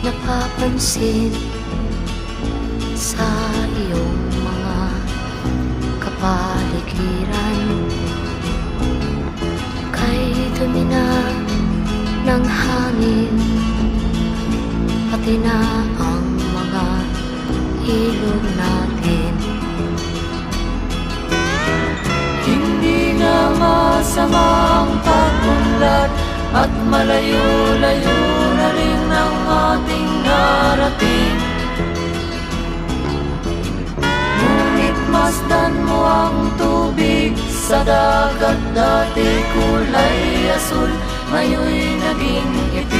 napapansin sa iyong mga kapaligiran. Kay dumi na ng hangin, pati na ang mga ilog natin. Hindi na masamang pag-unlad at malayo-layo na rin ang ating narating. Ngunit masdan mo ang tubig sa dagat, dati kulay asul, ngayon'y naging itim.